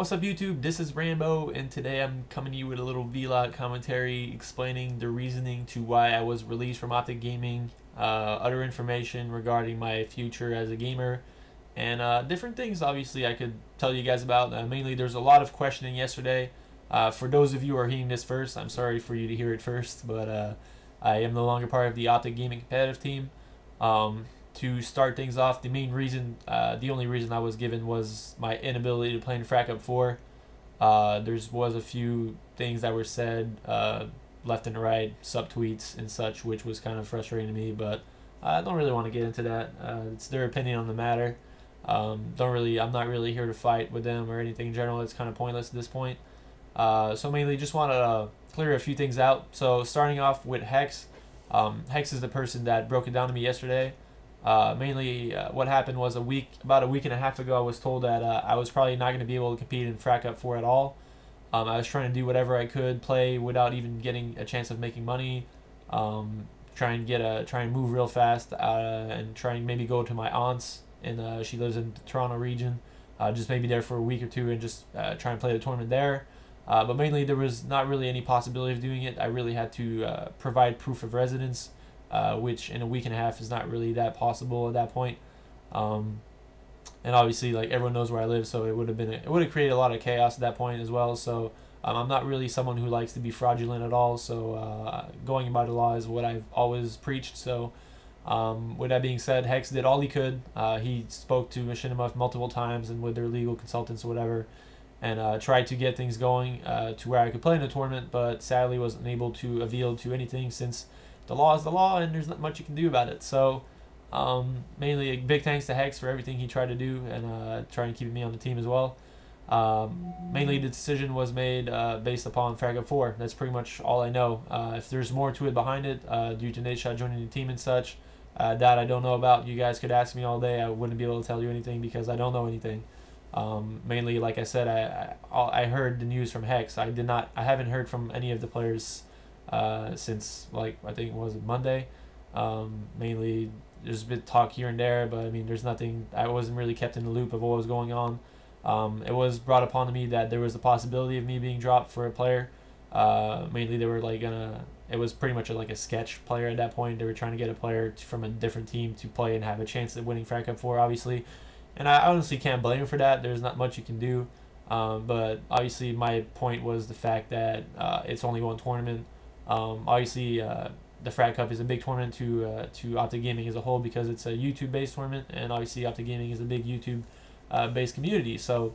What's up YouTube? This is Rambo, and today I'm coming to you with a little vlog commentary explaining the reasoning to why I was released from OpTic Gaming, other information regarding my future as a gamer, and different things obviously I could tell you guys about. Mainly there's a lot of questioning yesterday. For those of you who are hearing this first, I'm sorry for you to hear it first, but I am no longer part of the OpTic Gaming competitive team. To start things off, the main reason, the only reason I was given was my inability to play in Frac Up 4. There was a few things that were said left and right, subtweets and such, which was kind of frustrating to me, but I don't really want to get into that. It's their opinion on the matter. I'm not really here to fight with them or anything in general. It's kind of pointless at this point. So mainly just want to clear a few things out. So starting off with Hex. Hex is the person that broke it down to me yesterday. Mainly what happened was about a week and a half ago, I was told that I was probably not going to be able to compete in Frac Up 4 at all. I was trying to do whatever I could, play without even getting a chance of making money, try and move real fast, and try and maybe go to my aunt's, and she lives in the Toronto region, just maybe there for a week or two and just try and play the tournament there. But mainly there was not really any possibility of doing it. I really had to provide proof of residence, which in a week and a half is not really that possible at that point. And obviously, like, everyone knows where I live, so it would have created a lot of chaos at that point as well. So I'm not really someone who likes to be fraudulent at all. So going by the law is what I've always preached. So with that being said, Hex did all he could. He spoke to Machinima multiple times and with their legal consultants or whatever, and tried to get things going to where I could play in the tournament, but sadly wasn't able to avail to anything, since the law is the law and there's not much you can do about it. So mainly a big thanks to Hex for everything he tried to do, and trying to keep me on the team as well. Mainly the decision was made based upon Frac Up 4. That's pretty much all I know. If there's more to it behind it, due to Nadeshot joining the team and such, that I don't know about. You guys could ask me all day. I wouldn't be able to tell you anything because I don't know anything. Mainly, like I said, I heard the news from Hex. I haven't heard from any of the players since, like, I think it was Monday. Mainly there's a bit of talk here and there, but I mean, there's nothing. I wasn't really kept in the loop of what was going on. It was brought upon to me that there was a possibility of me being dropped for a player. Mainly they were like it was pretty much like a sketch player at that point. They were trying to get a player from a different team to play and have a chance at winning Frac Up 4, obviously. And I honestly can't blame him for that. There's not much you can do. But obviously my point was the fact that it's only one tournament. Obviously the Frac Cup is a big tournament to OpTic Gaming as a whole, because it's a YouTube-based tournament, and obviously OpTic Gaming is a big YouTube-based community. So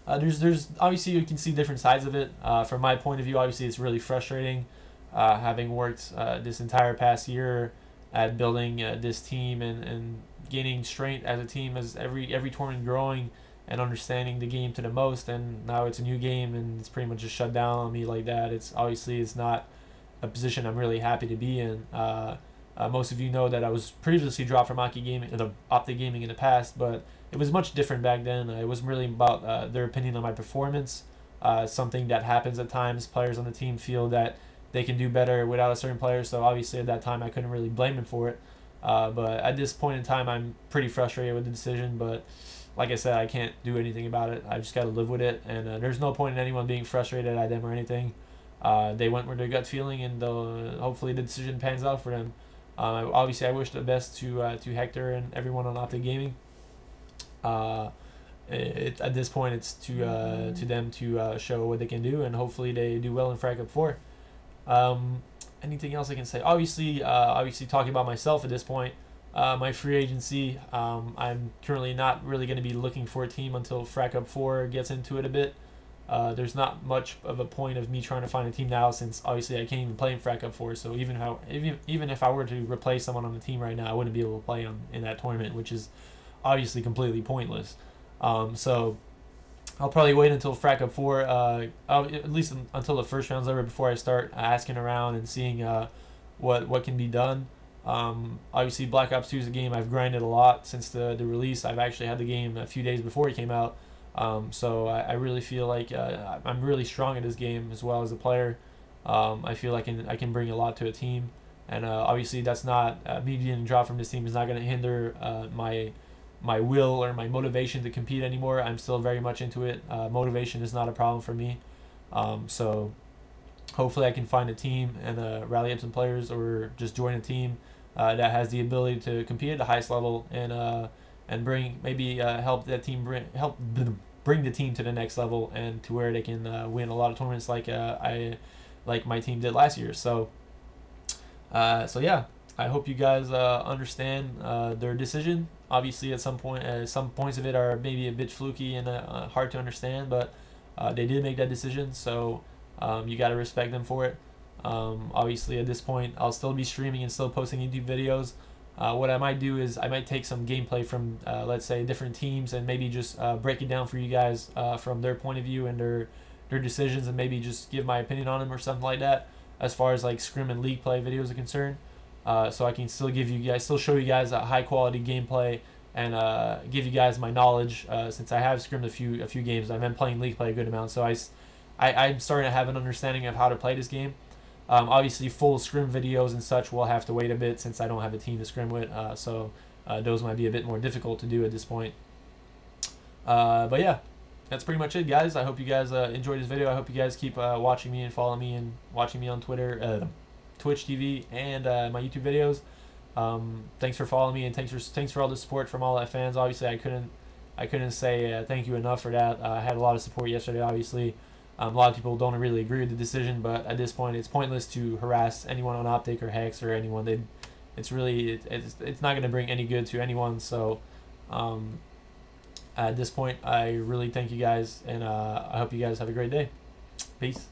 there's obviously, you can see different sides of it. From my point of view, obviously it's really frustrating, having worked this entire past year at building this team and gaining strength as a team, as every tournament growing and understanding the game to the most, and now it's a new game and it's pretty much just shut down on me like that. It's not a position I'm really happy to be in. Most of you know that I was previously dropped from OpTic Gaming in the past, but it was much different back then. It wasn't really about their opinion on my performance. Something that happens at times. Players on the team feel that they can do better without a certain player, so obviously at that time I couldn't really blame them for it. But at this point in time, I'm pretty frustrated with the decision, but like I said, I can't do anything about it. I just got to live with it, and there's no point in anyone being frustrated at them or anything. They went with their gut feeling, and hopefully the decision pans out for them. Obviously, I wish the best to Hector and everyone on OpTic Gaming. At this point, it's to them to show what they can do, and hopefully they do well in Frac Up 4. Anything else I can say? Obviously talking about myself at this point, my free agency. I'm currently not really going to be looking for a team until Frac Up 4 gets into it a bit. There's not much of a point of me trying to find a team now, since obviously I can't even play in Frac Up 4. So even if I were to replace someone on the team right now, I wouldn't be able to play in that tournament, which is obviously completely pointless. So I'll probably wait until Frac Up 4, at least until the first round's over, before I start asking around and seeing what can be done. Obviously Black Ops 2 is a game I've grinded a lot since the release. I've actually had the game a few days before it came out. So I really feel like I'm really strong at this game as well as a player. I feel like I can bring a lot to a team, and obviously that's not me being dropped from this team is not going to hinder my will or my motivation to compete anymore. I'm still very much into it. Motivation is not a problem for me. So hopefully I can find a team and rally up some players, or just join a team that has the ability to compete at the highest level, and bring maybe help that team bring the team to the next level, and to where they can win a lot of tournaments like my team did last year. So yeah, I hope you guys understand their decision. Obviously, at some point, some points of it are maybe a bit fluky and hard to understand, but they did make that decision, so you got to respect them for it. Obviously, at this point, I'll still be streaming and still posting YouTube videos. What I might do is I might take some gameplay from, let's say, different teams, and maybe just break it down for you guys from their point of view and their decisions, and maybe just give my opinion on them or something like that, as far as like scrim and league play videos are concerned. So I can still show you guys a high quality gameplay, and give you guys my knowledge, since I have scrimmed a few games. I've been playing league play a good amount, so I'm starting to have an understanding of how to play this game. Obviously, full scrim videos and such will have to wait a bit, since I don't have a team to scrim with, so those might be a bit more difficult to do at this point. But yeah, that's pretty much it, guys. I hope you guys enjoyed this video. I hope you guys keep watching me and following me and watching me on Twitter, Twitch TV, and my YouTube videos. Thanks for following me, and thanks for all the support from all the fans. Obviously, I couldn't say thank you enough for that. I had a lot of support yesterday. Obviously, a lot of people don't really agree with the decision, but at this point, it's pointless to harass anyone on OpTic or Hex or anyone. It's not going to bring any good to anyone. So at this point, I really thank you guys, and I hope you guys have a great day. Peace.